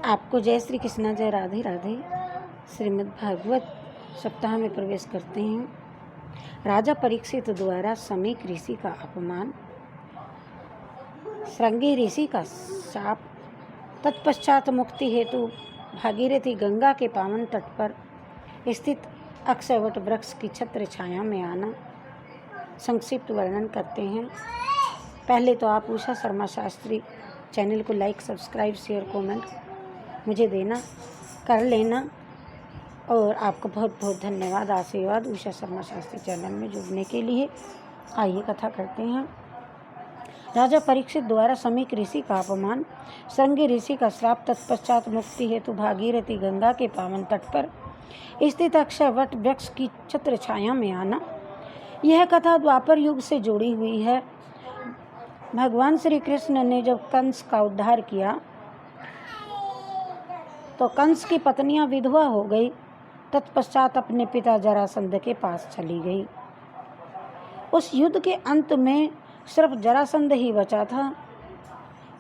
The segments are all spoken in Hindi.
आपको जय श्री कृष्णा, जय राधे राधे। श्रीमद् भागवत सप्ताह में प्रवेश करते हैं। राजा परीक्षित द्वारा समीक ऋषि का अपमान, श्रृंगी ऋषि का शाप, तत्पश्चात मुक्ति हेतु भागीरथी गंगा के पावन तट पर स्थित अक्षयवट वृक्ष की छत्र छाया में आना, संक्षिप्त वर्णन करते हैं। पहले तो आप उषा शर्मा शास्त्री चैनल को लाइक, सब्सक्राइब, शेयर, कमेंट मुझे देना कर लेना, और आपको बहुत बहुत धन्यवाद, आशीर्वाद उषा शर्मा शास्त्री चैनल में जुड़ने के लिए। आइए कथा करते हैं। राजा परीक्षित द्वारा समीक ऋषि का अपमान, श्रृंगी ऋषि का श्राप, तत्पश्चात मुक्ति हेतु भागीरथी गंगा के पावन तट पर स्थित अक्षय वट वृक्ष की छत्र छाया में आना। यह कथा द्वापर युग से जुड़ी हुई है। भगवान श्री कृष्ण ने जब कंस का उद्धार किया तो कंस की पत्नियां विधवा हो गई। तत्पश्चात अपने पिता जरासंध के पास चली गई। उस युद्ध के अंत में सिर्फ जरासंध ही बचा था।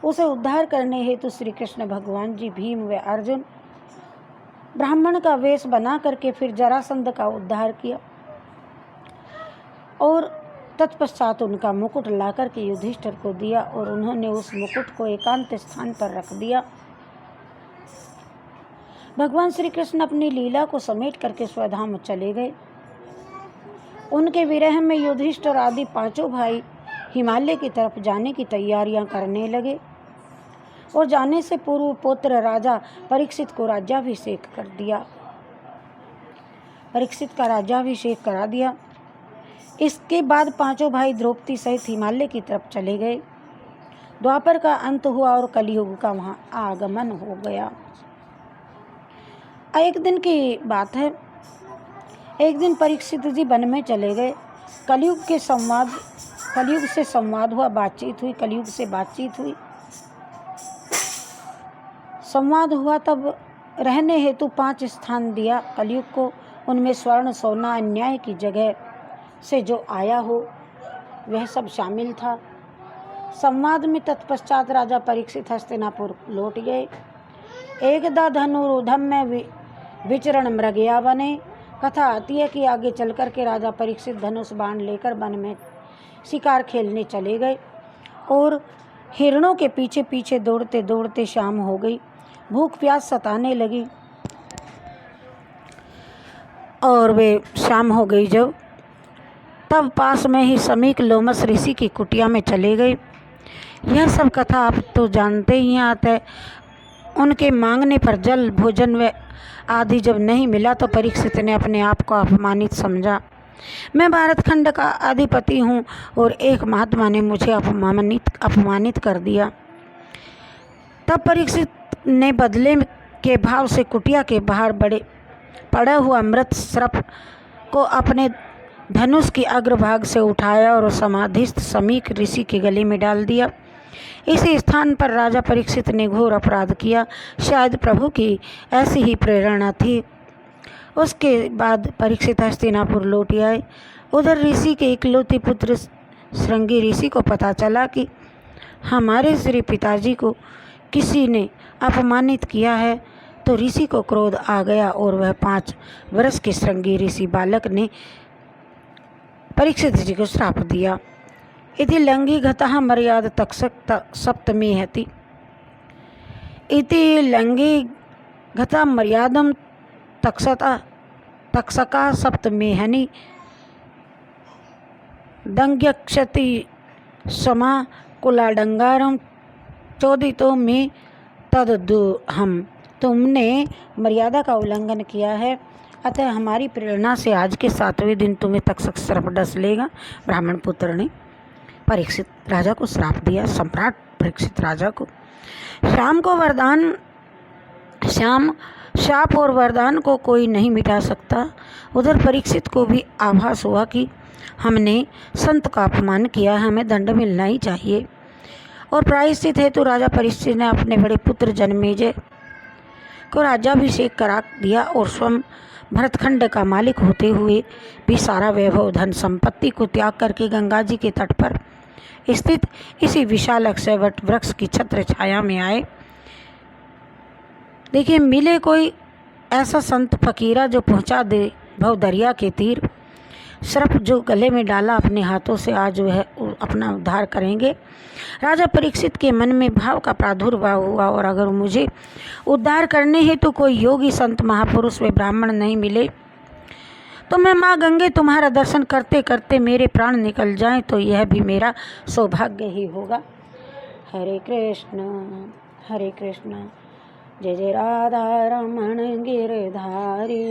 उसे उद्धार करने हेतु श्री कृष्ण भगवान जी, भीम व अर्जुन ब्राह्मण का वेश बना करके फिर जरासंध का उद्धार किया, और तत्पश्चात उनका मुकुट लाकर के युधिष्ठिर को दिया, और उन्होंने उस मुकुट को एकांत स्थान पर रख दिया। भगवान श्री कृष्ण अपनी लीला को समेट करके स्वधाम चले गए। उनके विरह में युधिष्ठिर आदि पांचों भाई हिमालय की तरफ जाने की तैयारियां करने लगे, और जाने से पूर्व पुत्र राजा परीक्षित को राज्याभिषेक कर दिया। परीक्षित का राज्याभिषेक करा दिया। इसके बाद पांचों भाई द्रौपदी सहित हिमालय की तरफ चले गए। द्वापर का अंत हुआ और कलयुग का वहां आगमन हो गया। एक दिन की बात है। एक दिन परीक्षित जी वन में चले गए। कलयुग से संवाद हुआ, बातचीत हुई, कलयुग से बातचीत हुई, संवाद हुआ। तब रहने हेतु 5 स्थान दिया कलयुग को। उनमें स्वर्ण, सोना, अन्याय की जगह से जो आया हो वह सब शामिल था। संवाद में तत्पश्चात राजा परीक्षित हस्तिनापुर लौट गए। एकदा धनुर्धम में विचरण मृगया बने। कथा आती है कि आगे चल कर के राजा परीक्षित धनुष बाण लेकर वन में शिकार खेलने चले गए, और हिरणों के पीछे पीछे दौड़ते दौड़ते शाम हो गई। भूख प्यास सताने लगी, और वे शाम हो गई जब, तब पास में ही समीक लोमस ऋषि की कुटिया में चले गए। यह सब कथा आप तो जानते ही आते। उनके मांगने पर जल, भोजन व आदि जब नहीं मिला तो परीक्षित ने अपने आप को अपमानित समझा। मैं भारत खंड का अधिपति हूँ और एक महात्मा ने मुझे अपमानित कर दिया। तब परीक्षित ने बदले के भाव से कुटिया के बाहर पड़ा हुआ मृत सर्प को अपने धनुष की अग्रभाग से उठाया और समाधिस्थ समीक ऋषि के गले में डाल दिया। इसी स्थान पर राजा परीक्षित ने घोर अपराध किया। शायद प्रभु की ऐसी ही प्रेरणा थी। उसके बाद परीक्षित हस्तिनापुर लौट आए। उधर ऋषि के इकलौते पुत्र श्रृंगी ऋषि को पता चला कि हमारे श्री पिताजी को किसी ने अपमानित किया है, तो ऋषि को क्रोध आ गया, और वह 5 वर्ष के श्रृंगी ऋषि बालक ने परीक्षित जी को श्राप दिया। इति लंघी घतः मर्याद तक्षक सप्तमी हति। इति लंघी घता मर्यादम तक्षका सप्तमी हनि दंग्यक्षति समा कुलाडंगारम चोदितो में तदुहम। तुमने मर्यादा का उल्लंघन किया है, अतः हमारी प्रेरणा से आज के 7वें दिन तुम्हें तक्षक सर्प डस लेगा। ब्राह्मण पुत्र ने परीक्षित राजा को श्राप दिया। सम्राट परीक्षित राजा को शाप और वरदान को कोई नहीं मिटा सकता। उधर परीक्षित को भी आभास हुआ कि हमने संत का अपमान किया, हमें दंड मिलना ही चाहिए, और प्रायश्चित हेतु राजा परीक्षित ने अपने बड़े पुत्र जन्मेजय को राज्याभिषेक करा दिया, और स्वयं भरतखंड का मालिक होते हुए भी सारा वैभव, धन संपत्ति को त्याग करके गंगा जी के तट पर स्थित इसी विशाल अक्षयवट वृक्ष की छत्र छाया में आए। देखिए, मिले कोई ऐसा संत फकीरा जो पहुंचा दे भव दरिया के तीर। सर्प जो गले में डाला अपने हाथों से आज वह अपना उद्धार करेंगे। राजा परीक्षित के मन में भाव का प्रादुर्भाव हुआ, और अगर मुझे उद्धार करने हैं तो कोई योगी संत महापुरुष व ब्राह्मण नहीं मिले तो मैं माँ गंगे तुम्हारा दर्शन करते करते मेरे प्राण निकल जाएं तो यह भी मेरा सौभाग्य ही होगा। हरे कृष्ण जय जय राधा रमण गिरधारी।